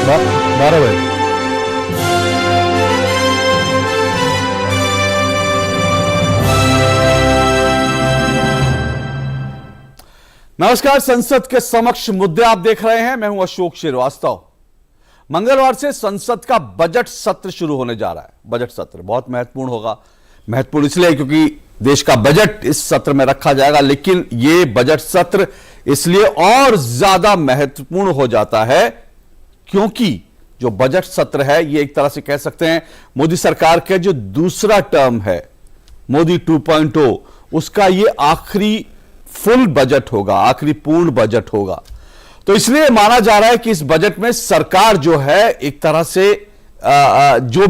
12 बजे। नमस्कार, संसद के समक्ष मुद्दे आप देख रहे हैं। मैं हूं अशोक श्रीवास्तव। मंगलवार से संसद का बजट सत्र शुरू होने जा रहा है। बजट सत्र बहुत महत्वपूर्ण होगा। महत्वपूर्ण इसलिए क्योंकि देश का बजट इस सत्र में रखा जाएगा, लेकिन यह बजट सत्र इसलिए और ज्यादा महत्वपूर्ण हो जाता है क्योंकि जो बजट सत्र है ये एक तरह से कह सकते हैं मोदी सरकार का जो दूसरा टर्म है, मोदी 2.0, उसका ये आखिरी फुल बजट होगा, आखिरी पूर्ण बजट होगा। तो इसलिए माना जा रहा है कि इस बजट में सरकार जो है एक तरह से जो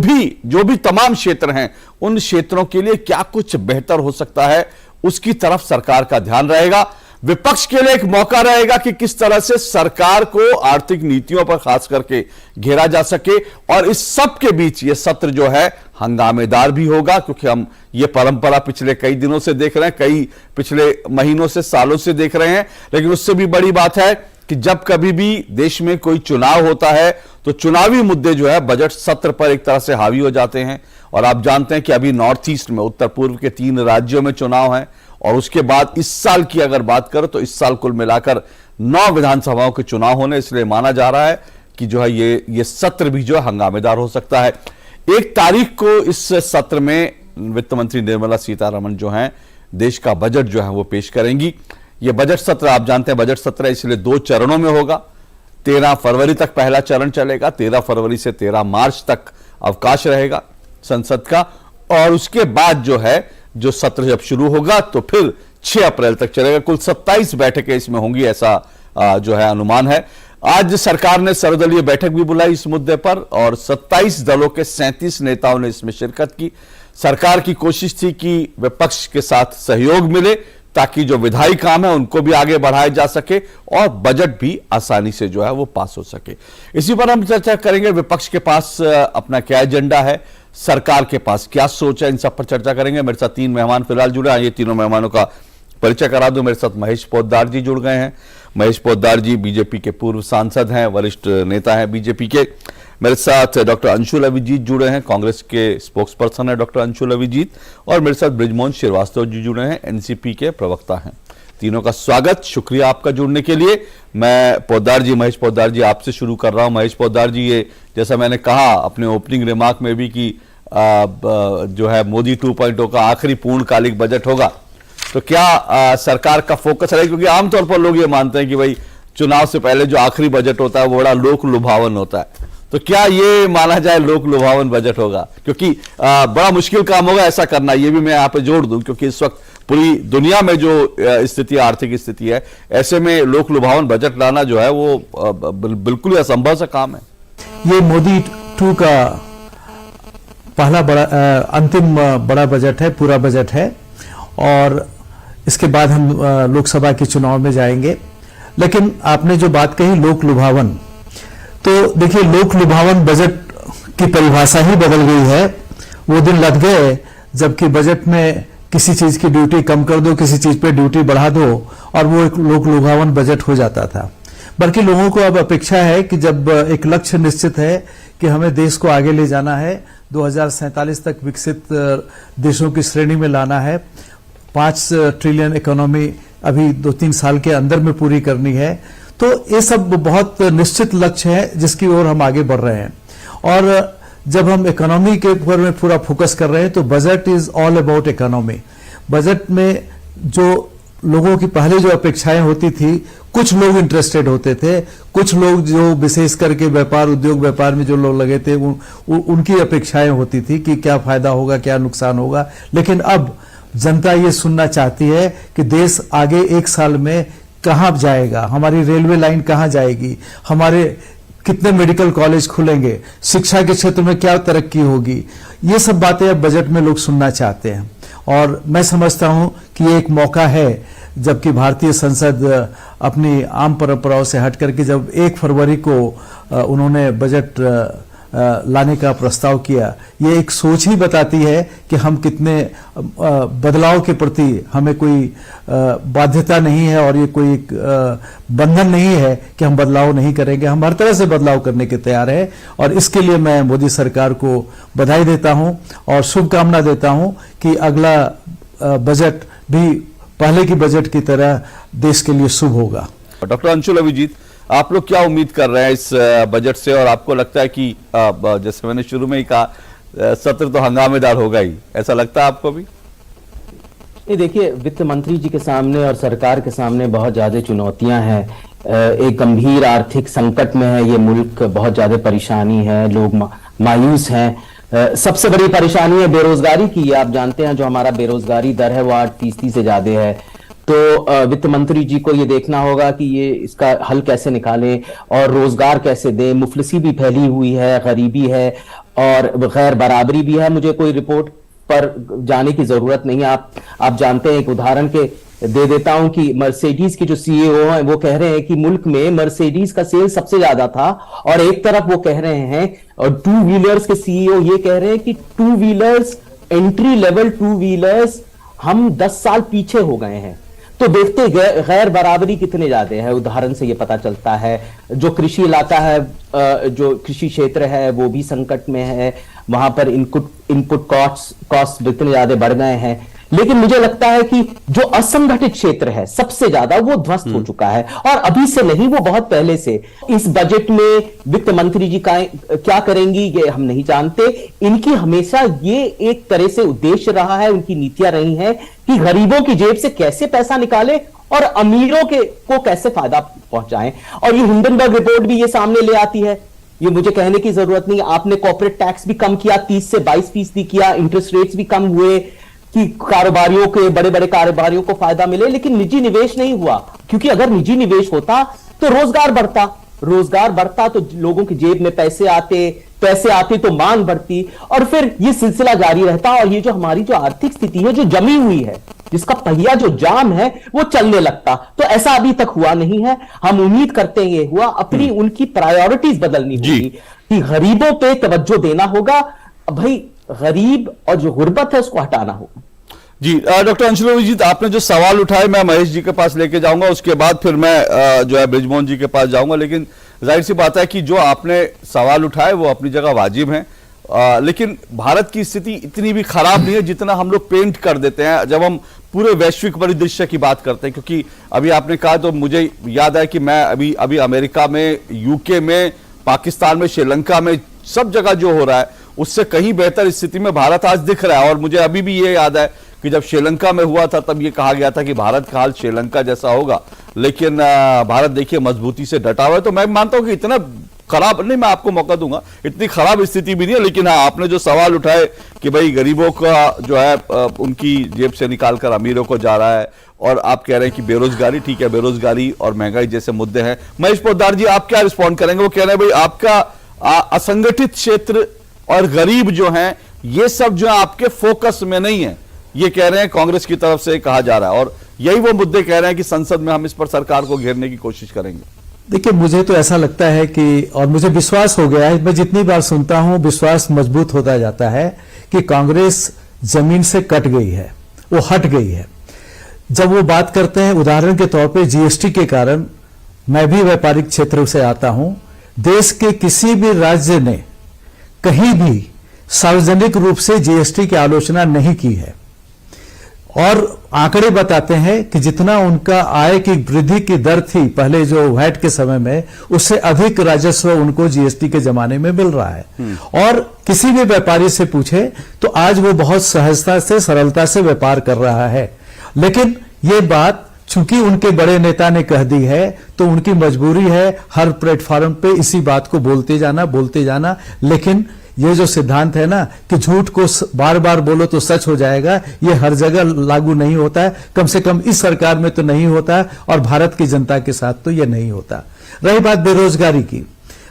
भी तमाम क्षेत्र हैं उन क्षेत्रों के लिए क्या कुछ बेहतर हो सकता है उसकी तरफ सरकार का ध्यान रहेगा। विपक्ष के लिए एक मौका रहेगा कि किस तरह से सरकार को आर्थिक नीतियों पर खास करके घेरा जा सके। और इस सब के बीच ये सत्र जो है हंगामेदार भी होगा, क्योंकि हम ये परंपरा पिछले कई दिनों से देख रहे हैं, कई पिछले महीनों से, सालों से देख रहे हैं। लेकिन उससे भी बड़ी बात है कि जब कभी भी देश में कोई चुनाव होता है तो चुनावी मुद्दे जो है बजट सत्र पर एक तरह से हावी हो जाते हैं। और आप जानते हैं कि अभी नॉर्थ ईस्ट में, उत्तर पूर्व के 3 राज्यों में चुनाव है, और उसके बाद इस साल की अगर बात करें तो इस साल कुल मिलाकर 9 विधानसभाओं के चुनाव होने, इसलिए माना जा रहा है कि जो है ये सत्र भी जो है हंगामेदार हो सकता है। 1 तारीख को इस सत्र में वित्त मंत्री निर्मला सीतारमण जो हैं देश का बजट जो है वो पेश करेंगी। ये बजट सत्र आप जानते हैं बजट सत्र है, इसलिए 2 चरणों में होगा। 13 फरवरी तक पहला चरण चलेगा, 13 फरवरी से 13 मार्च तक अवकाश रहेगा संसद का, और उसके बाद जो सत्र जब शुरू होगा तो फिर 6 अप्रैल तक चलेगा। कुल 27 बैठकें इसमें होंगी, ऐसा जो है अनुमान है। आज सरकार ने सर्वदलीय बैठक भी बुलाई इस मुद्दे पर, और 27 दलों के 37 नेताओं ने इसमें शिरकत की। सरकार की कोशिश थी कि विपक्ष के साथ सहयोग मिले ताकि जो विधायी काम है उनको भी आगे बढ़ाया जा सके और बजट भी आसानी से जो है वो पास हो सके। इसी पर हम चर्चा करेंगे। विपक्ष के पास अपना क्या एजेंडा है, सरकार के पास क्या सोच है, इन सब पर चर्चा करेंगे। मेरे साथ 3 मेहमान फिलहाल जुड़े हैं। ये तीनों मेहमानों का परिचय करा दूं। मेरे साथ महेश पोद्दार जी जुड़ गए हैं। महेश पोद्दार जी बीजेपी के पूर्व सांसद हैं, वरिष्ठ नेता हैं बीजेपी के। मेरे साथ डॉक्टर अंशुल अभिजीत जुड़े हैं, कांग्रेस के स्पोक्स पर्सन है डॉक्टर अंशुल अभिजीत। और मेरे साथ बृजमोहन श्रीवास्तव जी जुड़े हैं, एनसीपी के प्रवक्ता हैं। तीनों का स्वागत, शुक्रिया आपका जुड़ने के लिए। मैं पोद्दार जी, महेश पोद्दार जी आपसे शुरू कर रहा हूं। महेश पोद्दार जी, ये जैसा मैंने कहा अपने ओपनिंग रिमार्क में भी कि जो है मोदी 2.0 का आखिरी पूर्णकालिक बजट होगा, तो क्या सरकार का फोकस रहेगा? क्योंकि आमतौर पर लोग ये मानते हैं कि भाई चुनाव से पहले जो आखिरी बजट होता है वो बड़ा लोक लुभावन होता है। तो क्या ये माना जाए लोक लुभावन बजट होगा? क्योंकि बड़ा मुश्किल काम होगा ऐसा करना, ये भी मैं यहाँ पे जोड़ दूं, क्योंकि इस वक्त पूरी दुनिया में जो स्थिति, आर्थिक स्थिति है, ऐसे में लोक लुभावन बजट लाना जो है वो बिल्कुल असंभव सा काम है। ये मोदी 2 का पहला बड़ा अंतिम बड़ा बजट है, पूरा बजट है, और इसके बाद हम लोकसभा के चुनाव में जाएंगे। लेकिन आपने जो बात कही लोक लुभावन, तो देखिए लोक लुभावन बजट की परिभाषा ही बदल गई है। वो दिन लग गए जबकि बजट में किसी चीज की ड्यूटी कम कर दो, किसी चीज पे ड्यूटी बढ़ा दो, और वो एक लोक लुभावन बजट हो जाता था। बल्कि लोगों को अब अपेक्षा है कि जब एक लक्ष्य निश्चित है कि हमें देश को आगे ले जाना है, 2047 तक विकसित देशों की श्रेणी में लाना है, 5 ट्रिलियन इकोनॉमी अभी 2-3 साल के अंदर में पूरी करनी है, तो ये सब बहुत निश्चित लक्ष्य है जिसकी ओर हम आगे बढ़ रहे हैं। और जब हम इकोनॉमी के ऊपर में पूरा फोकस कर रहे हैं तो budget is all about economy. Budget में जो लोगों की पहले जो अपेक्षाएं होती थी, कुछ लोग इंटरेस्टेड होते थे, कुछ लोग जो विशेष करके व्यापार, उद्योग व्यापार में जो लोग लगे थे उनकी अपेक्षाएं होती थी कि क्या फायदा होगा, क्या नुकसान होगा। लेकिन अब जनता ये सुनना चाहती है कि देश आगे 1 साल में कहां जाएगा, हमारी रेलवे लाइन कहां जाएगी, हमारे कितने मेडिकल कॉलेज खुलेंगे, शिक्षा के क्षेत्र में क्या तरक्की होगी। ये सब बातें अब बजट में लोग सुनना चाहते हैं। और मैं समझता हूं कि ये एक मौका है, जबकि भारतीय संसद अपनी आम परंपराओं से हट करके जब 1 फरवरी को उन्होंने बजट लाने का प्रस्ताव किया, ये एक सोच ही बताती है कि हम कितने बदलाव के प्रति हमें कोई बाध्यता नहीं है और ये कोई बंधन नहीं है कि हम बदलाव नहीं करेंगे। हम हर तरह से बदलाव करने के तैयार हैं और इसके लिए मैं मोदी सरकार को बधाई देता हूं और शुभकामना देता हूं कि अगला बजट भी पहले की बजट की तरह देश के लिए शुभ होगा। डॉक्टर अंशुल अभिजीत, आप लोग क्या उम्मीद कर रहे हैं इस बजट से, और आपको लगता है कि जैसे मैंने शुरू में ही कहा, सत्र तो हंगामेदार होगा ही, ऐसा लगता है आपको भी? ये देखिए, वित्त मंत्री जी के सामने और सरकार के सामने बहुत ज्यादा चुनौतियां हैं। एक गंभीर आर्थिक संकट में है ये मुल्क, बहुत ज्यादा परेशानी है, लोग मायूस हैं। सबसे बड़ी परेशानी है बेरोजगारी की। आप जानते हैं जो हमारा बेरोजगारी दर है वो 8% से ज्यादा है। तो वित्त मंत्री जी को ये देखना होगा कि ये इसका हल कैसे निकालें और रोजगार कैसे दें। मुफलिसी भी फैली हुई है, गरीबी है और गैर बराबरी भी है। मुझे कोई रिपोर्ट पर जाने की जरूरत नहीं है। आप जानते हैं, एक उदाहरण के दे देता हूं कि मर्सिडीज के जो सीईओ हैं वो कह रहे हैं कि मुल्क में मर्सिडीज का सेल सबसे ज्यादा था, और एक तरफ वो कह रहे हैं, और टू व्हीलर्स के सीईओ ये कह रहे हैं कि two wheelers, entry level two wheelers हम 10 साल पीछे हो गए हैं। तो देखते गैर बराबरी कितने ज्यादा है, उदाहरण से ये पता चलता है। जो कृषि इलाका है, जो कृषि क्षेत्र है वो भी संकट में है। वहां पर इनपुट कॉस्ट इतने ज्यादा बढ़ गए हैं। लेकिन मुझे लगता है कि जो असंगठित क्षेत्र है सबसे ज्यादा वो ध्वस्त हो चुका है, और अभी से नहीं, वो बहुत पहले से। इस बजट में वित्त मंत्री जी का क्या करेंगी ये हम नहीं जानते। इनकी हमेशा ये एक तरह से उद्देश्य रहा है, उनकी नीतियां रही हैं कि गरीबों की जेब से कैसे पैसा निकाले और अमीरों को कैसे फायदा पहुंचाएं। और ये हिंडनबर्ग रिपोर्ट भी ये सामने ले आती है, ये मुझे कहने की जरूरत नहीं। आपने कॉर्पोरेट टैक्स भी कम किया, 30 से 22% किया, इंटरेस्ट रेट्स भी कम हुए कि कारोबारियों के, बड़े बड़े कारोबारियों को फायदा मिले, लेकिन निजी निवेश नहीं हुआ। क्योंकि अगर निजी निवेश होता तो रोजगार बढ़ता तो लोगों की जेब में पैसे आते तो मांग बढ़ती, और फिर ये सिलसिला जारी रहता। और ये जो हमारी जो आर्थिक स्थिति है जो जमी हुई है, जिसका पहिया जो जाम है वो चलने लगता। तो ऐसा अभी तक हुआ नहीं है। हम उम्मीद करते हैं ये हुआ। अपनी उनकी प्रायोरिटीज बदलनी होगी कि गरीबों पे तवज्जो देना होगा। भाई, गरीब और जो गुर्बत है उसको हटाना होगा। जी, डॉक्टर अंशुल अभिजीत, आपने जो सवाल उठाए मैं महेश जी के पास लेके जाऊंगा, उसके बाद फिर मैं जो है बृजमोहन जी के पास जाऊंगा। लेकिन जाहिर सी बात है कि जो आपने सवाल उठाए वो अपनी जगह वाजिब हैं, लेकिन भारत की स्थिति इतनी भी खराब नहीं है जितना हम लोग पेंट कर देते हैं जब हम पूरे वैश्विक परिदृश्य की बात करते हैं। क्योंकि अभी आपने कहा तो मुझे याद है कि मैं अभी अमेरिका में, यूके में, पाकिस्तान में, श्रीलंका में, सब जगह जो हो रहा है उससे कहीं बेहतर स्थिति में भारत आज दिख रहा है। और मुझे अभी भी ये याद है कि जब श्रीलंका में हुआ था तब ये कहा गया था कि भारत का हाल श्रीलंका जैसा होगा, लेकिन भारत देखिए मजबूती से डटा हुआ है। तो मैं मानता हूं कि इतना खराब नहीं, मैं आपको मौका दूंगा, इतनी खराब स्थिति भी नहीं है। लेकिन हाँ, आपने जो सवाल उठाए कि भाई गरीबों का जो है उनकी जेब से निकालकर अमीरों को जा रहा है, और आप कह रहे हैं कि बेरोजगारी, ठीक है, बेरोजगारी और महंगाई जैसे मुद्दे हैं। महेश पोद्दार जी, आप क्या रिस्पॉन्ड करेंगे? वो कह रहे हैं भाई आपका असंगठित क्षेत्र और गरीब जो हैं ये सब जो है आपके फोकस में नहीं है, ये कह रहे हैं, कांग्रेस की तरफ से कहा जा रहा है। और यही वो मुद्दे कह रहे हैं कि संसद में हम इस पर सरकार को घेरने की कोशिश करेंगे। देखिए, मुझे तो ऐसा लगता है कि, और मुझे विश्वास हो गया है, मैं जितनी बार सुनता हूं विश्वास मजबूत होता जाता है कि कांग्रेस जमीन से कट गई है, वो हट गई है। जब वो बात करते हैं, उदाहरण के तौर पे जीएसटी के कारण, मैं भी व्यापारिक क्षेत्र से आता हूं, देश के किसी भी राज्य ने कहीं भी सार्वजनिक रूप से जीएसटी की आलोचना नहीं की है, और आंकड़े बताते हैं कि जितना उनका आय की वृद्धि की दर थी पहले जो वैट के समय में, उससे अधिक राजस्व उनको जीएसटी के जमाने में मिल रहा है। और किसी भी व्यापारी से पूछे तो आज वो बहुत सहजता से, सरलता से व्यापार कर रहा है। लेकिन ये बात चूंकि उनके बड़े नेता ने कह दी है तो उनकी मजबूरी है हर प्लेटफॉर्म पे इसी बात को बोलते जाना। लेकिन ये जो सिद्धांत है ना कि झूठ को बार बार बोलो तो सच हो जाएगा, ये हर जगह लागू नहीं होता है। कम से कम इस सरकार में तो नहीं होता है, और भारत की जनता के साथ तो ये नहीं होता। रही बात बेरोजगारी की,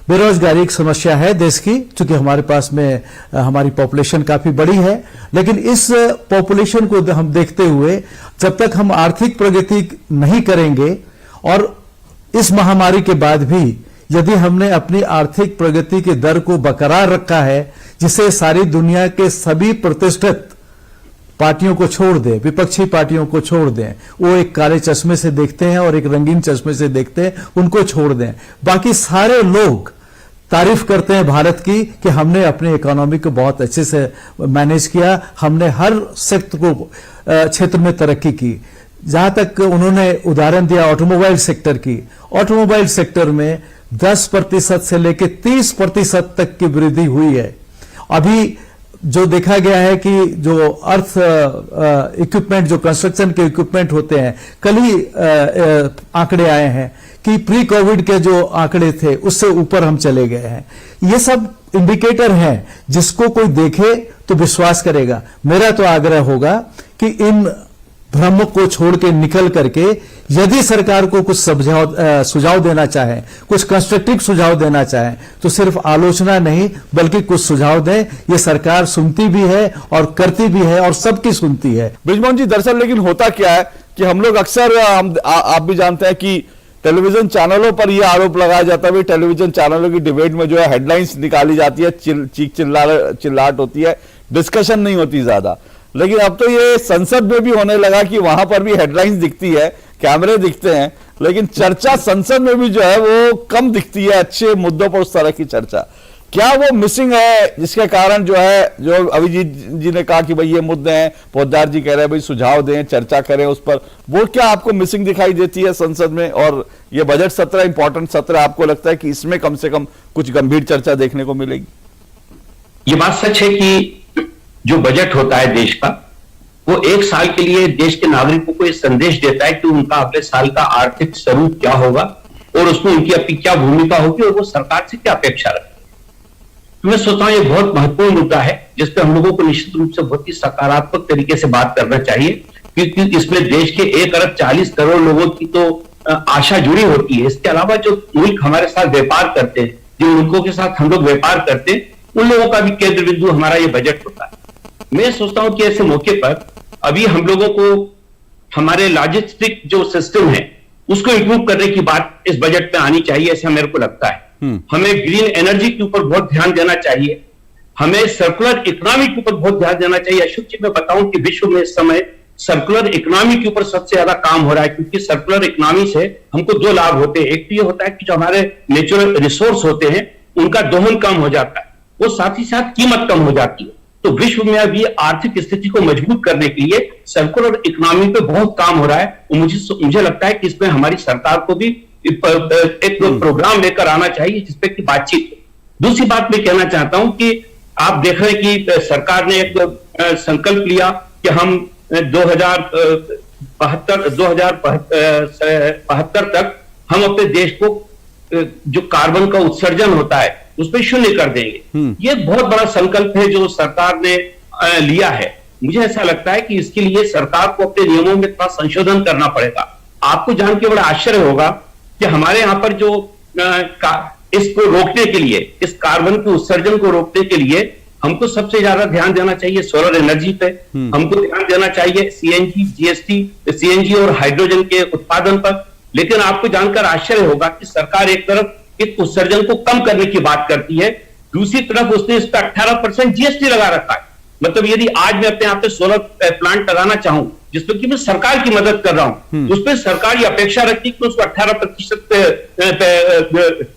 बेरोजगारी एक समस्या है देश की, चूंकि हमारे पास में हमारी पॉपुलेशन काफी बड़ी है। लेकिन इस पॉपुलेशन को हम देखते हुए जब तक हम आर्थिक प्रगति नहीं करेंगे, और इस महामारी के बाद भी यदि हमने अपनी आर्थिक प्रगति की दर को बरकरार रखा है, जिसे सारी दुनिया के सभी प्रतिष्ठित पार्टियों को छोड़ दें, विपक्षी पार्टियों को छोड़ दें, वो एक काले चश्मे से देखते हैं और एक रंगीन चश्मे से देखते हैं, उनको छोड़ दें, बाकी सारे लोग तारीफ करते हैं भारत की कि हमने अपनी इकोनॉमी को बहुत अच्छे से मैनेज किया, हमने हर क्षेत्र में तरक्की की। जहां तक उन्होंने उदाहरण दिया ऑटोमोबाइल सेक्टर की, ऑटोमोबाइल सेक्टर में 10% से लेकर 30% तक की वृद्धि हुई है। अभी जो देखा गया है कि जो अर्थ इक्विपमेंट, जो कंस्ट्रक्शन के इक्विपमेंट होते हैं, कल ही आंकड़े आए हैं कि प्री कोविड के जो आंकड़े थे उससे ऊपर हम चले गए हैं। ये सब इंडिकेटर हैं, जिसको कोई देखे तो विश्वास करेगा। मेरा तो आग्रह होगा कि इन भ्रम को छोड़ के निकल करके यदि सरकार को कुछ सुझाव देना चाहे, कुछ कंस्ट्रक्टिव सुझाव देना चाहे, तो सिर्फ आलोचना नहीं बल्कि कुछ सुझाव दें। ये सरकार सुनती भी है और करती भी है और सबकी सुनती है। बृजमोहन जी, दरअसल लेकिन होता क्या है कि हम लोग अक्सर आप भी जानते हैं कि टेलीविजन चैनलों पर यह आरोप लगाया जाता है, टेलीविजन चैनलों की डिबेट में जो है हेडलाइंस निकाली जाती है, चीख चिल्लाहट होती है, डिस्कशन नहीं होती ज्यादा। लेकिन अब तो ये संसद में भी होने लगा कि वहां पर भी हेडलाइंस दिखती है, कैमरे दिखते हैं, लेकिन चर्चा संसद में भी जो है वो कम दिखती है, अच्छे मुद्दों पर उस तरह की चर्चा। क्या वो मिसिंग है जिसके कारण जो है, जो अभिजीत जी ने कहा कि भाई ये मुद्दे हैं, पोद्दार जी कह रहे हैं भाई सुझाव दें, चर्चा करें उस पर, वो क्या आपको मिसिंग दिखाई देती है संसद में? और ये बजट सत्र इंपॉर्टेंट सत्र, आपको लगता है कि इसमें कम से कम कुछ गंभीर चर्चा देखने को मिलेगी? ये बात सच है कि जो बजट होता है देश का, वो एक साल के लिए देश के नागरिकों को ये संदेश देता है कि उनका अगले साल का आर्थिक स्वरूप क्या होगा और उसमें उनकी अपनी क्या भूमिका होगी और वो सरकार से क्या अपेक्षा रखते हैं। तो मैं सोचता हूं ये बहुत महत्वपूर्ण मुद्दा है जिस पर हम लोगों को निश्चित रूप से बहुत ही सकारात्मक तरीके से बात करना चाहिए, क्योंकि इसमें देश के 1 अरब 40 करोड़ लोगों की तो आशा जुड़ी होती है। इसके अलावा जो मुल्क हमारे साथ व्यापार करते हैं, जिन मुल्कों के साथ हम लोग व्यापार करते हैं, उन लोगों का भी केंद्र बिंदु हमारा ये बजट होता है। मैं सोचता हूं कि ऐसे मौके पर अभी हम लोगों को हमारे लॉजिस्टिक जो सिस्टम है उसको इंप्रूव करने की बात इस बजट में आनी चाहिए, ऐसा मेरे को लगता है। हमें ग्रीन एनर्जी के ऊपर बहुत ध्यान देना चाहिए, हमें सर्कुलर इकोनॉमी के ऊपर बहुत ध्यान देना चाहिए। अशोक जी, मैं बताऊं कि विश्व में इस समय सर्कुलर इकोनॉमी के ऊपर सबसे ज्यादा काम हो रहा है, क्योंकि सर्कुलर इकोनॉमी से हमको 2 लाभ होते हैं। एक तो ये होता है कि जो हमारे नेचुरल रिसोर्स होते हैं उनका दोहन कम हो जाता है, वो साथ ही साथ कीमत कम हो जाती है। तो विश्व में अभी आर्थिक स्थिति को मजबूत करने के लिए सर्कुलर इकोनॉमी पे बहुत काम हो रहा है और मुझे लगता है कि इसमें हमारी सरकार को भी एक प्रोग्राम लेकर आना चाहिए जिसपे की बातचीत हो। दूसरी बात मैं कहना चाहता हूं कि आप देख रहे हैं कि सरकार ने एक संकल्प लिया कि हम 2072 तक हम अपने देश को जो कार्बन का उत्सर्जन होता है उस पर 0 कर देंगे। ये बहुत बड़ा संकल्प है जो सरकार ने लिया है। मुझे ऐसा लगता है कि इसके लिए सरकार को अपने नियमों में थोड़ा संशोधन करना पड़ेगा। आपको जान के बड़ा आश्चर्य होगा कि हमारे यहां पर जो इसको रोकने के लिए, इस कार्बन के उत्सर्जन को रोकने के लिए हमको सबसे ज्यादा ध्यान देना चाहिए सोलर एनर्जी पे, हमको ध्यान देना चाहिए सीएनजी, जीएसटी, सीएनजी और हाइड्रोजन के उत्पादन पर। लेकिन आपको जानकर आश्चर्य होगा कि सरकार एक तरफ इस उत्सर्जन को कम करने की बात करती है, दूसरी तरफ उसने इस पर 18% जीएसटी लगा रखा है। मतलब यदि आज मैं अपने आप पे सोलर प्लांट लगाना चाहूं जिसपे कि मैं सरकार की मदद कर रहा हूं, उस पर सरकार ये अपेक्षा रखती है कि उसको 18%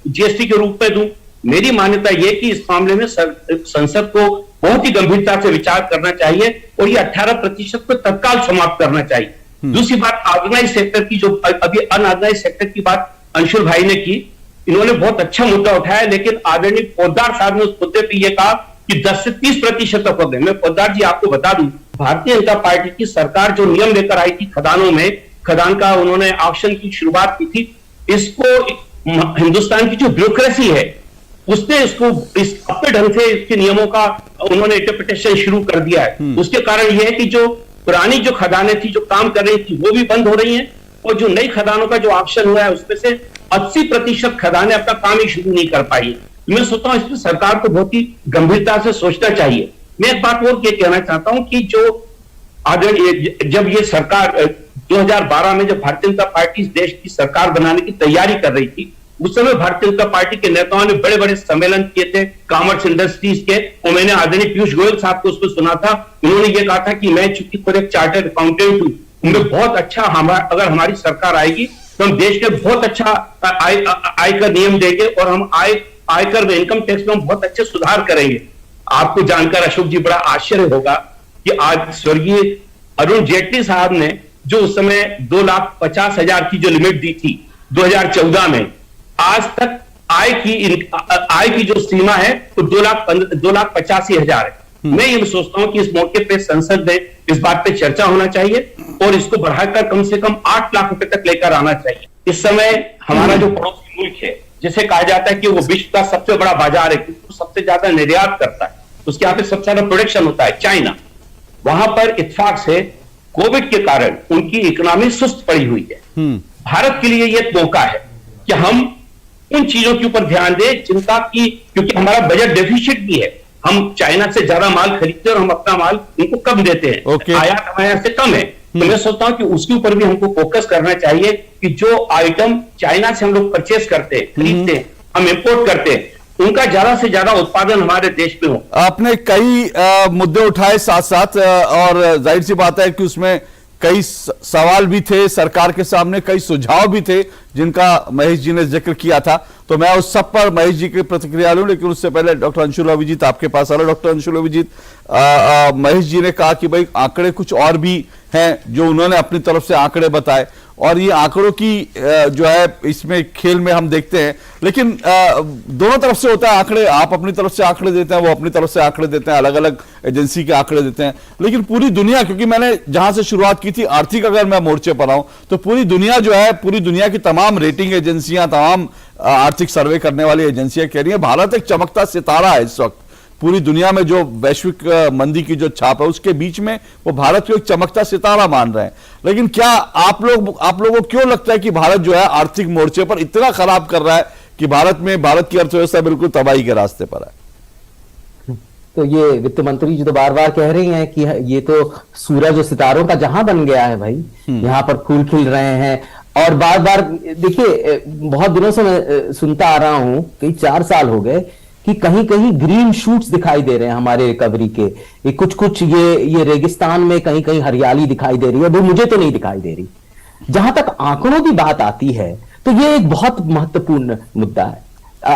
जीएसटी के रूप में दूं। मेरी मान्यता यह कि इस मामले में संसद को बहुत ही गंभीरता से विचार करना चाहिए और ये 18% को तत्काल समाप्त करना चाहिए। दूसरी बात, ऑर्गेनाइज सेक्टर की, जो अभी अनऑर्गेनाइज सेक्टर की बात अंशुल भाई ने की, इन्होंने बहुत अच्छा मुद्दा उठाया, लेकिन आदरणीय पोद्दार साहब ने उस मुद्दे पर यह कहा कि 10 से 30% तक हो गए। मैं पोद्दार जी आपको बता दूं, भारतीय जनता पार्टी की सरकार जो नियम लेकर आई थी खदानों में, खदान का उन्होंने ऑक्शन की शुरुआत की थी, इसको हिंदुस्तान की जो ब्यूरोक्रेसी है उसने इसको इस अपने ढंग से इसके नियमों का उन्होंने इंटरप्रिटेशन शुरू कर दिया है। उसके कारण यह है कि जो पुरानी जो खदानें थी जो काम कर रही थी वो भी बंद हो रही हैं और जो नई खदानों का जो ऑप्शन हुआ है उसमें से 80% खदानें अपना काम ही शुरू नहीं कर पाई। मैं सोचता हूं इसमें सरकार को बहुत ही गंभीरता से सोचना चाहिए। मैं एक बात और कहना चाहता हूं कि जो जब ये सरकार 2012 में जब भारतीय जनता पार्टी इस देश की सरकार बनाने की तैयारी कर रही थी, उस समय भारतीय जनता पार्टी के नेताओं ने बड़े बड़े सम्मेलन किए थे कॉमर्स इंडस्ट्रीज के, और मैंने आदरणीय पीयूष गोयल साहब को उसको सुना था। उन्होंने ये कहा था कि मैं चूंकि खुद एक चार्टर्ड अकाउंटेंट हूं, उनमें बहुत अच्छा अगर हमारी सरकार आएगी तो हम देश के बहुत अच्छा आयकर नियम देंगे और हम आयकर में, इनकम टैक्स में हम बहुत अच्छे सुधार करेंगे। आपको जानकर अशोक जी बड़ा आश्चर्य होगा कि आज स्वर्गीय अरुण जेटली साहब ने जो उस समय 2,50,000 की जो लिमिट दी थी 2014 में, आज तक आय की जो सीमा है वो 2,85,000 है। मैं ये सोचता हूं कि इस मौके पे संसद में इस बात पे चर्चा होना चाहिए और इसको बढ़ाकर कम से कम 8 लाख रुपए तक लेकर आना चाहिए। इस समय हमारा जो पड़ोसी मुल्क है, जिसे कहा जाता है कि वो विश्व का सबसे बड़ा बाजार है क्योंकि वो सबसे ज्यादा निर्यात करता है, उसके यहाँ पे सबसे ज्यादा प्रोडक्शन होता है, चाइना, वहां पर इत्तेफाक से कोविड के कारण उनकी इकोनॉमी सुस्त पड़ी हुई है। भारत के लिए यह मौका है कि हम उन चीजों के ऊपर ध्यान दें जिनका की, क्योंकि हमारा बजट डेफिसिट भी है, हम चाइना से ज्यादा माल खरीदते हैं और हम अपना माल उनको कम देते हैं, आयात हमारे से कम है। तो मैं सोचता हूं कि उसके ऊपर भी हमको फोकस करना चाहिए कि जो आइटम चाइना से हम लोग परचेस करते हैं, खरीदते हैं, हम इंपोर्ट करते हैं, उनका ज्यादा से ज्यादा उत्पादन हमारे देश में हो। आपने कई मुद्दे उठाए साथ साथ, और जाहिर सी बात है कि उसमें कई सवाल भी थे सरकार के सामने, कई सुझाव भी थे जिनका महेश जी ने जिक्र किया था। तो मैं उस सब पर महेश जी की प्रतिक्रिया लूं, लेकिन उससे पहले डॉक्टर अंशुल अभिजीत आपके पास आ रहा। डॉक्टर अंशुल अभिजीत, महेश जी ने कहा कि भाई आंकड़े कुछ और भी हैं जो उन्होंने अपनी तरफ से आंकड़े बताए, और ये आंकड़ों की जो है इसमें खेल में हम देखते हैं, लेकिन दोनों तरफ से होता है आंकड़े। आप अपनी तरफ से आंकड़े देते हैं, वो अपनी तरफ से आंकड़े देते हैं, अलग अलग एजेंसी के आंकड़े देते हैं। लेकिन पूरी दुनिया, क्योंकि मैंने जहां से शुरुआत की थी आर्थिक, अगर मैं मोर्चे पर आऊं तो पूरी दुनिया जो है, पूरी दुनिया की तमाम रेटिंग एजेंसियां, तमाम आर्थिक सर्वे करने वाली एजेंसियां कह रही है भारत एक चमकता सितारा है इस वक्त। पूरी दुनिया में जो वैश्विक मंदी की जो छाप है उसके बीच में वो भारत को एक चमकता सितारा मान रहे हैं। लेकिन क्या आप लोगों को क्यों लगता है कि भारत जो है आर्थिक मोर्चे पर इतना खराब कर रहा है कि भारत की अर्थव्यवस्था बिल्कुल तबाही के रास्ते पर है? तो ये वित्त मंत्री जी तो बार बार कह रही हैं कि ये तो सूरज और सितारों का जहां बन गया है भाई, यहाँ पर फूल खिल रहे हैं। और बार बार देखिए, बहुत दिनों से मैं सुनता आ रहा हूं, कई 4 साल हो गए कि कहीं कहीं ग्रीन शूट्स दिखाई दे रहे हैं हमारे रिकवरी के। ये कुछ ये रेगिस्तान में कहीं कहीं हरियाली दिखाई दे रही है, वो मुझे तो नहीं दिखाई दे रही। जहां तक आंकड़ों की बात आती है तो ये एक बहुत महत्वपूर्ण मुद्दा है।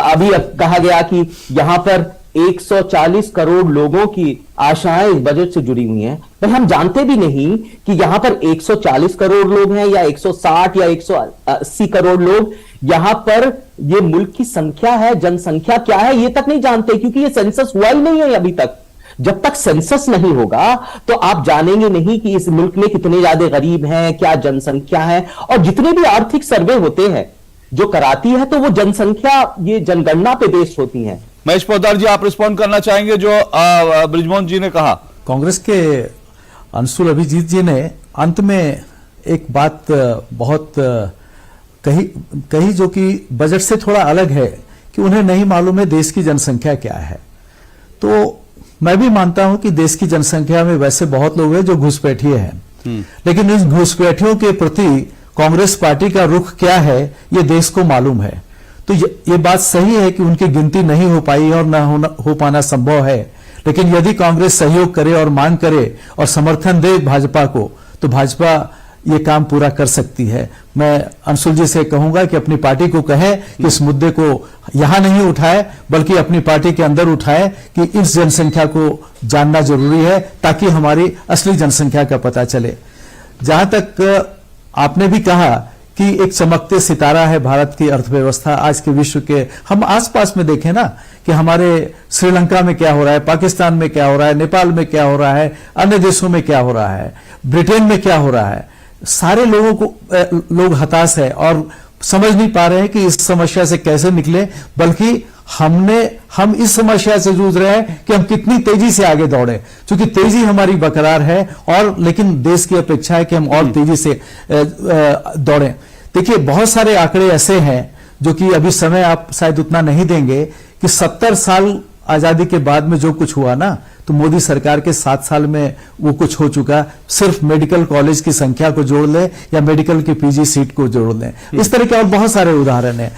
अभी कहा गया कि यहां पर 140 करोड़ लोगों की आशाएं इस बजट से जुड़ी हुई हैं, पर हम जानते भी नहीं कि यहां पर 140 करोड़ लोग हैं या 160 या 180 करोड़ लोग। यहां पर ये मुल्क की संख्या है, जनसंख्या क्या है ये तक नहीं जानते, क्योंकि ये सेंसस हुआ ही नहीं है अभी तक। जब तक सेंसस नहीं होगा तो आप जानेंगे नहीं कि इस मुल्क में कितने ज्यादा गरीब हैं, क्या जनसंख्या है। और जितने भी आर्थिक सर्वे होते हैं जो कराती है तो वो जनसंख्या, ये जनगणना पे बेस्ड होती है। महेश पोद्दार जी, आप रिस्पॉन्ड करना चाहेंगे जो बृजमोहन जी ने कहा? कांग्रेस के अंशुल अभिजीत जी ने अंत में एक बात बहुत कही जो कि बजट से थोड़ा अलग है, कि उन्हें नहीं मालूम है देश की जनसंख्या क्या है। तो मैं भी मानता हूं कि देश की जनसंख्या में वैसे बहुत लोग हैं जो घुसपैठिए हैं, लेकिन इस घुसपैठियों के प्रति कांग्रेस पार्टी का रुख क्या है ये देश को मालूम है। तो ये बात सही है कि उनकी गिनती नहीं हो पाई और न हो पाना संभव है, लेकिन यदि कांग्रेस सहयोग करे और मांग करे और समर्थन दे भाजपा को, तो भाजपा ये काम पूरा कर सकती है। मैं अंशुल जी से कहूंगा कि अपनी पार्टी को कहे कि इस मुद्दे को यहां नहीं उठाए, बल्कि अपनी पार्टी के अंदर उठाए कि इस जनसंख्या को जानना जरूरी है, ताकि हमारी असली जनसंख्या का पता चले। जहां तक आपने भी कहा कि एक चमकते सितारा है भारत की अर्थव्यवस्था आज के विश्व के, हम आसपास में देखें ना कि हमारे श्रीलंका में क्या हो रहा है, पाकिस्तान में क्या हो रहा है, नेपाल में क्या हो रहा है, अन्य देशों में क्या हो रहा है, ब्रिटेन में क्या हो रहा है। सारे लोग हताश है और समझ नहीं पा रहे हैं कि इस समस्या से कैसे निकले, बल्कि हम इस समस्या से जूझ रहे हैं कि हम कितनी तेजी से आगे दौड़े, क्योंकि तेजी हमारी बरकरार है, और लेकिन देश की अपेक्षा है कि हम और तेजी से दौड़ें। देखिए, बहुत सारे आंकड़े ऐसे हैं जो कि अभी समय आप शायद उतना नहीं देंगे कि 70 साल आजादी के बाद में जो कुछ हुआ ना, तो मोदी सरकार के 7 साल में वो कुछ हो चुका। सिर्फ मेडिकल कॉलेज की संख्या को जोड़ लें या मेडिकल के पीजी सीट को जोड़ लें, इस तरह के और बहुत सारे उदाहरण हैं।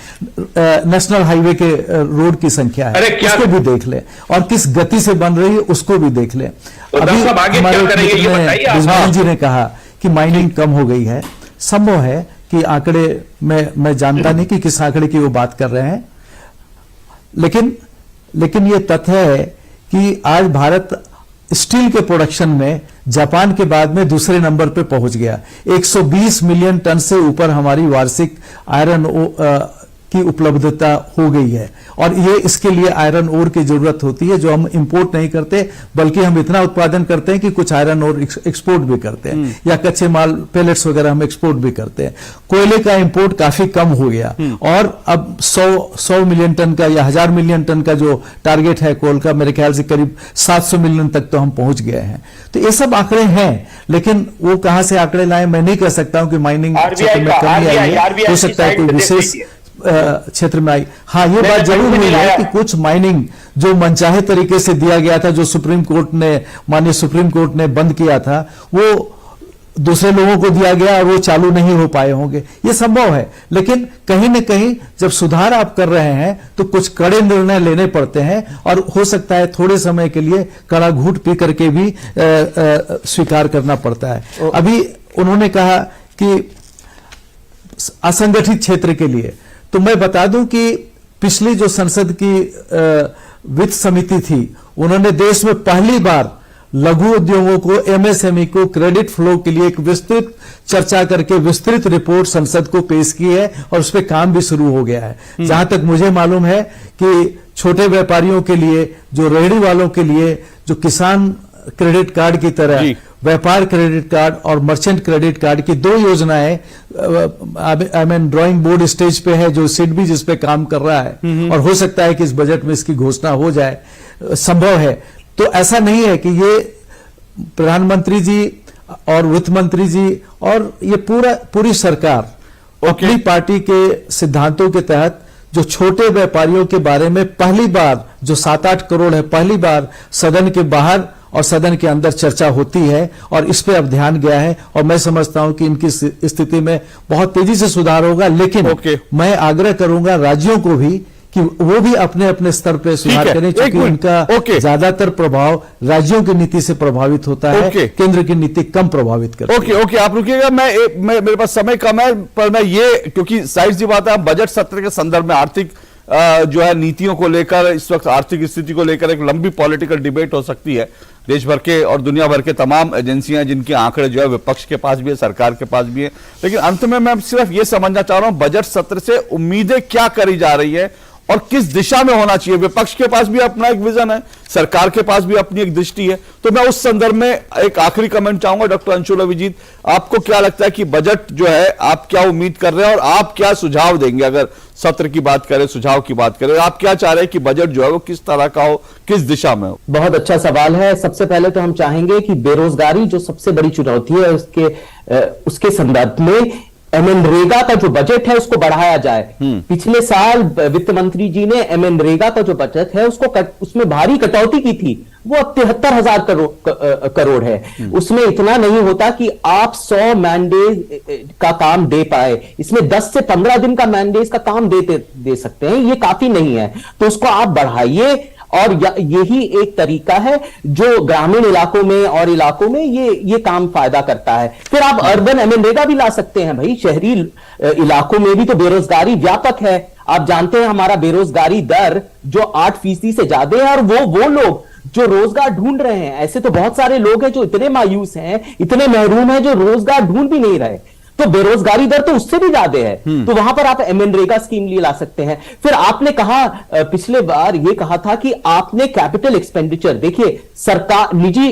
नेशनल हाईवे के रोड की संख्या है, उसको भी देख लें, और किस गति से बन रही है उसको भी देख लें। अभी हमारे जी ने कहा कि माइनिंग कम हो गई है। संभव है कि आंकड़े मैं जानता नहीं कि किस आंकड़े की वो बात कर रहे हैं, लेकिन ये तथ्य है कि आज भारत स्टील के प्रोडक्शन में जापान के बाद में दूसरे नंबर पे पहुंच गया। 120 मिलियन टन से ऊपर हमारी वार्षिक आयरन की उपलब्धता हो गई है, और ये इसके लिए आयरन ओर की जरूरत होती है, जो हम इंपोर्ट नहीं करते, बल्कि हम इतना उत्पादन करते हैं कि कुछ आयरन ओर एक्सपोर्ट भी करते हैं, या कच्चे माल पेलेट्स वगैरह हम एक्सपोर्ट भी करते हैं। कोयले का इंपोर्ट काफी कम हो गया, और अब 100 मिलियन टन का या 1000 मिलियन टन का जो टारगेट है कोल का, मेरे ख्याल से करीब 700 मिलियन तक तो हम पहुंच गए हैं। तो ये सब आंकड़े हैं, लेकिन वो कहां से आंकड़े लाए मैं नहीं कह सकता हूं कि माइनिंग क्षेत्र में कमी आई है। हो सकता है कोई विशेष क्षेत्र में आई। हाँ, ये बात जरूर हुई है कि कुछ माइनिंग जो मनचाहे तरीके से दिया गया था, जो माननीय सुप्रीम कोर्ट ने बंद किया था, वो दूसरे लोगों को दिया गया और वो चालू नहीं हो पाए होंगे, ये संभव है। लेकिन कहीं न कहीं जब सुधार आप कर रहे हैं तो कुछ कड़े निर्णय लेने पड़ते हैं, और हो सकता है थोड़े समय के लिए कड़ा घूंट पी करके भी स्वीकार करना पड़ता है। अभी उन्होंने कहा कि असंगठित क्षेत्र के लिए, तो मैं बता दूं कि पिछली जो संसद की वित्त समिति थी, उन्होंने देश में पहली बार लघु उद्योगों को, एमएसएमई को क्रेडिट फ्लो के लिए एक विस्तृत चर्चा करके विस्तृत रिपोर्ट संसद को पेश की है, और उस पर काम भी शुरू हो गया है। जहां तक मुझे मालूम है कि छोटे व्यापारियों के लिए, जो रेहड़ी वालों के लिए, जो किसान क्रेडिट कार्ड की तरह व्यापार क्रेडिट कार्ड और मर्चेंट क्रेडिट कार्ड की 2 योजनाएं ड्राइंग बोर्ड स्टेज पे है, जो सिड भी जिस पे काम कर रहा है, और हो सकता है कि इस बजट में इसकी घोषणा हो जाए, संभव है। तो ऐसा नहीं है कि ये प्रधानमंत्री जी और वित्त मंत्री जी और ये पूरी सरकार अपनी पार्टी के सिद्धांतों के तहत जो छोटे व्यापारियों के बारे में पहली बार, जो 7-8 करोड़ है, पहली बार सदन के बाहर और सदन के अंदर चर्चा होती है, और इस पे अब ध्यान गया है, और मैं समझता हूं कि इनकी स्थिति में बहुत तेजी से सुधार होगा। लेकिन मैं आग्रह करूंगा राज्यों को भी कि वो भी अपने अपने स्तर पे सुधार करें, क्योंकि उनका ज्यादातर प्रभाव राज्यों की नीति से प्रभावित होता है, केंद्र की नीति कम प्रभावित करती है। ओके, आप रुकिएगा, मेरे पास समय कम है, पर मैं ये, क्योंकि साइड सी बात है, बजट सत्र के संदर्भ में आर्थिक जो है नीतियों को लेकर, इस वक्त आर्थिक स्थिति को लेकर एक लंबी पॉलिटिकल डिबेट हो सकती है। देश भर के और दुनिया भर के तमाम एजेंसियां जिनके आंकड़े जो है विपक्ष के पास भी है, सरकार के पास भी है, लेकिन अंत में मैं सिर्फ ये समझना चाह रहा हूं बजट सत्र से उम्मीदें क्या करी जा रही है और किस दिशा में होना चाहिए। विपक्ष के पास भी अपना एक विजन है, सरकार के पास भी अपनी एक दृष्टि है। तो मैं उस संदर्भ में एक आखिरी कमेंट चाहूंगा, डॉक्टर अंशुल अभिजीत, आपको क्या लगता है कि बजट जो है, आप क्या उम्मीद कर रहे हैं और आप क्या सुझाव देंगे? अगर सत्र की बात करें, सुझाव की बात करें, आप क्या चाह रहे हैं कि बजट जो है वो किस तरह का हो, किस दिशा में हो? बहुत अच्छा सवाल है। सबसे पहले तो हम चाहेंगे कि बेरोजगारी जो सबसे बड़ी चुनौती है, उसके संदर्भ में मनरेगा का जो बजट है उसको बढ़ाया जाए। पिछले साल वित्त मंत्री जी ने मनरेगा का जो बजट है उसमें भारी कटौती की थी, वो अब 73,000 करोड़ है। उसमें इतना नहीं होता कि आप 100 मैंडेज का काम दे पाए, इसमें 10 से 15 दिन का मैंडेज का काम दे सकते हैं, ये काफी नहीं है, तो उसको आप बढ़ाइए। और यही एक तरीका है जो ग्रामीण इलाकों में और इलाकों में ये काम फायदा करता है। फिर आप अर्बन मनरेगा भी ला सकते हैं भाई, शहरी इलाकों में भी तो बेरोजगारी व्यापक है। आप जानते हैं हमारा बेरोजगारी दर जो 8% से ज्यादा है, और वो लोग जो रोजगार ढूंढ रहे हैं, ऐसे तो बहुत सारे लोग हैं जो इतने मायूस हैं, इतने महरूम हैं, जो रोजगार ढूंढ भी नहीं रहे, तो बेरोजगारी दर तो उससे भी ज्यादा है। तो वहां पर आप मनरेगा स्कीम लिए ला सकते हैं। फिर आपने कहा, पिछले बार ये कहा था कि आपने कैपिटल एक्सपेंडिचर, देखिए सरकार, निजी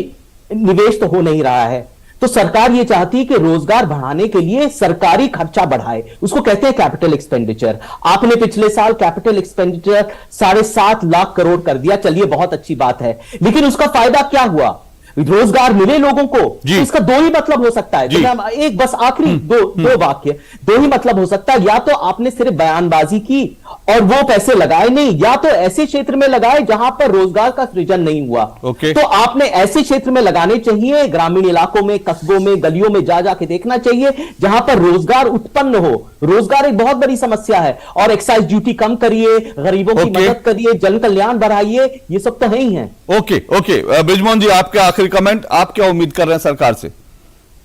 निवेश तो हो नहीं रहा है, तो सरकार ये चाहती है कि रोजगार बढ़ाने के लिए सरकारी खर्चा बढ़ाए, उसको कहते हैं कैपिटल एक्सपेंडिचर। आपने पिछले साल कैपिटल एक्सपेंडिचर 7.5 लाख करोड़ कर दिया, चलिए बहुत अच्छी बात है, लेकिन उसका फायदा क्या हुआ? रोजगार मिले लोगों को, जी। तो इसका दो ही मतलब हो सकता है। जी। तो मैं एक बस आखिरी दो वाक्य, दो ही मतलब हो सकता है, या तो आपने सिर्फ बयानबाजी की और वो पैसे लगाए नहीं, या तो ऐसे क्षेत्र में लगाए जहां पर रोजगार का सृजन नहीं हुआ। ओके। तो आपने ऐसे क्षेत्र में लगाने चाहिए, ग्रामीण इलाकों में, कस्बों में, गलियों में जा जाके देखना चाहिए जहां पर रोजगार उत्पन्न हो। रोजगार एक बहुत बड़ी समस्या है, और एक्साइज ड्यूटी कम करिए, गरीबों की ओके। मदद करिए, जन कल्याण बढ़ाइए, ये सब तो है ही है। ओके ओके ब्रिजमोहन जी, आपका आखिरी कमेंट, आप क्या उम्मीद कर रहे हैं सरकार से?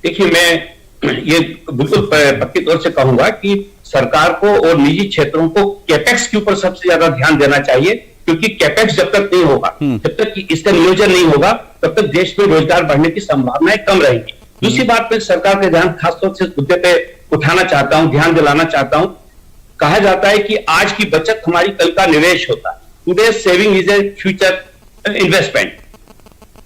देखिए, मैं ये बिल्कुल पक्की तौर से कहूंगा कि सरकार को और निजी क्षेत्रों को कैपेक्स के ऊपर सबसे ज्यादा ध्यान देना चाहिए, क्योंकि कैपेक्स जब तक नहीं होगा, जब तक कि इसका नियोजन नहीं होगा, तब तक देश में रोजगार बढ़ने की संभावनाएं कम रहेगी। दूसरी बात, मैं सरकार का ध्यान खासतौर से इस मुद्दे पे उठाना चाहता हूं, ध्यान दिलाना चाहता हूं। कहा जाता है कि आज की बचत हमारी कल का निवेश होता है। Today saving is a future investment.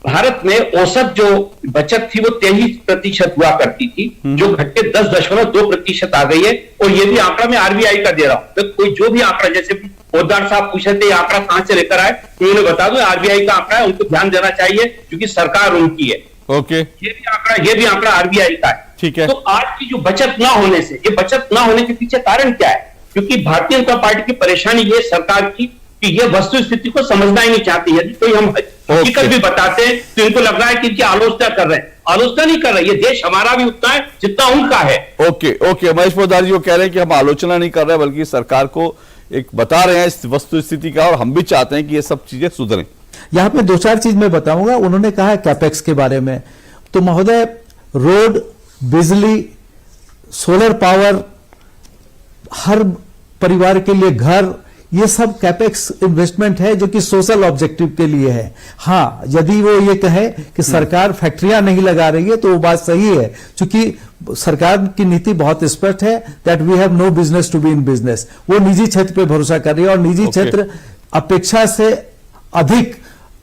Bharat में औसत जो बचत थी वो 23% हुआ करती थी, जो घट के 10.2% आ गई है। और ये भी आंकड़ा मैं आरबीआई का दे रहा हूं, तो कोई जो भी आंकड़ा, जैसे पोद्दार साहब पूछे थे आंकड़ा कहां से लेकर आए, तो उन्हें बता दो आरबीआई का आंकड़ा है, उनको ध्यान देना चाहिए क्योंकि सरकार उनकी है। ओके, ये भी आंकड़ा आरबीआई का है। ठीक है। तो आज की जो बचत ना होने से, ये बचत ना होने के पीछे कारण क्या है? क्योंकि भारतीय जनता पार्टी की परेशानी ये सरकार की कि ये वस्तु स्थिति को समझना ही नहीं चाहती। यदि कोई हम हकीकत भी बताते हैं तो इनको लग रहा है कि इनकी आलोचना कर रहे हैं। आलोचना नहीं कर रहे, ये देश हमारा भी उतना है जितना उनका है। ओके ओके, महेश पोद्दार जी वो कह रहे हैं कि हम आलोचना नहीं कर रहे, बल्कि सरकार को एक बता रहे हैं इस वस्तु स्थिति का, और हम भी चाहते हैं कि ये सब चीजें सुधरें। यहां पे दो चार चीज मैं बताऊंगा। उन्होंने कहा है कैपेक्स के बारे में, तो महोदय, रोड, बिजली, सोलर पावर, हर परिवार के लिए घर, ये सब कैपेक्स इन्वेस्टमेंट है जो कि सोशल ऑब्जेक्टिव के लिए है। हाँ, यदि वो ये कहे कि सरकार फैक्ट्रियां नहीं लगा रही है तो वो बात सही है, क्योंकि सरकार की नीति बहुत स्पष्ट है that we have no business to be in business. वो निजी क्षेत्र पे भरोसा कर रही है, और निजी क्षेत्र अपेक्षा से अधिक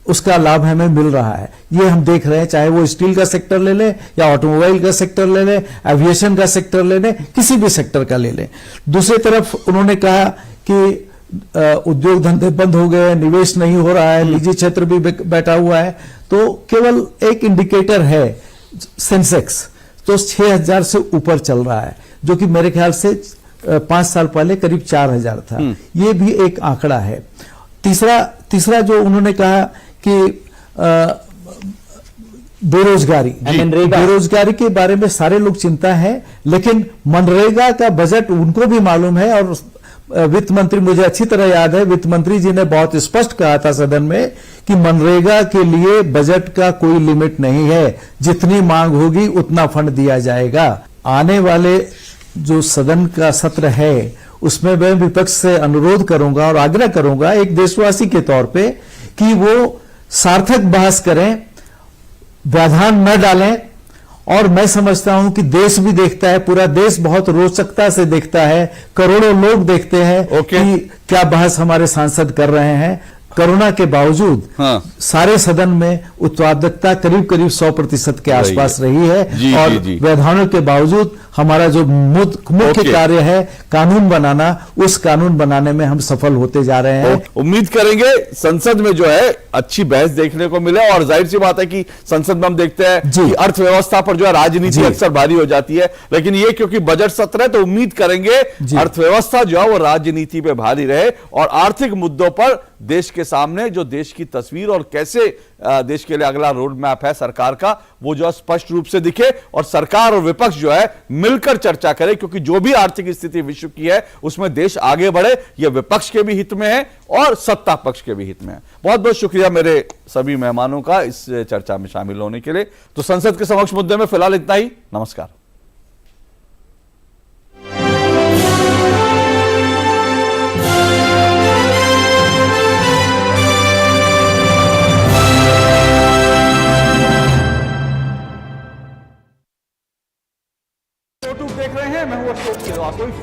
उसका लाभ हमें मिल रहा है। ये हम देख रहे हैं, चाहे वो स्टील का सेक्टर ले लें, या ऑटोमोबाइल का सेक्टर ले लें, एविएशन का सेक्टर ले लें, किसी भी सेक्टर का ले लें। दूसरी तरफ उन्होंने कहा कि उद्योग धंधे बंद हो गए, निवेश नहीं हो रहा है, निजी क्षेत्र भी बैठा हुआ है। तो केवल एक इंडिकेटर है सेंसेक्स, तो 6000 से ऊपर चल रहा है, जो कि मेरे ख्याल से 5 साल पहले करीब 4000 था। ये भी एक आंकड़ा है। तीसरा जो उन्होंने कहा कि बेरोजगारी के बारे में सारे लोग चिंता है, लेकिन मनरेगा का बजट उनको भी मालूम है। और वित्त मंत्री, मुझे अच्छी तरह याद है, वित्त मंत्री जी ने बहुत स्पष्ट कहा था सदन में कि मनरेगा के लिए बजट का कोई लिमिट नहीं है, जितनी मांग होगी उतना फंड दिया जाएगा। आने वाले जो सदन का सत्र है उसमें मैं विपक्ष से अनुरोध करूंगा और आग्रह करूंगा एक देशवासी के तौर पे कि वो सार्थक बहस करें, व्यवधान न डालें। और मैं समझता हूं कि देश भी देखता है, पूरा देश बहुत रोचकता से देखता है, करोड़ों लोग देखते हैं कि क्या बहस हमारे सांसद कर रहे हैं। कोरोना के बावजूद सारे सदन में उत्पादकता करीब 100% के आसपास रही है, और व्यवधानों के बावजूद हमारा जो मुख्य कार्य है कानून बनाना, उस कानून बनाने में हम सफल होते जा रहे हैं। उम्मीद करेंगे संसद में जो है अच्छी बहस देखने को मिले। और जाहिर सी बात है कि संसद में हम देखते हैं कि अर्थव्यवस्था पर जो है राजनीति अक्सर भारी हो जाती है, लेकिन ये क्योंकि बजट सत्र है तो उम्मीद करेंगे अर्थव्यवस्था जो है वो राजनीति पे भारी रहे, और आर्थिक मुद्दों पर देश के सामने जो देश की तस्वीर और कैसे देश के लिए अगला रोड मैप है सरकार का, वो जो स्पष्ट रूप से दिखे, और सरकार और विपक्ष जो है मिलकर चर्चा करे, क्योंकि जो भी आर्थिक स्थिति विश्व की है उसमें देश आगे बढ़े, यह विपक्ष के भी हित में है और सत्ता पक्ष के भी हित में है। बहुत बहुत शुक्रिया मेरे सभी मेहमानों का इस चर्चा में शामिल होने के लिए। तो संसद के समक्ष मुद्दे में फिलहाल इतना ही। नमस्कार।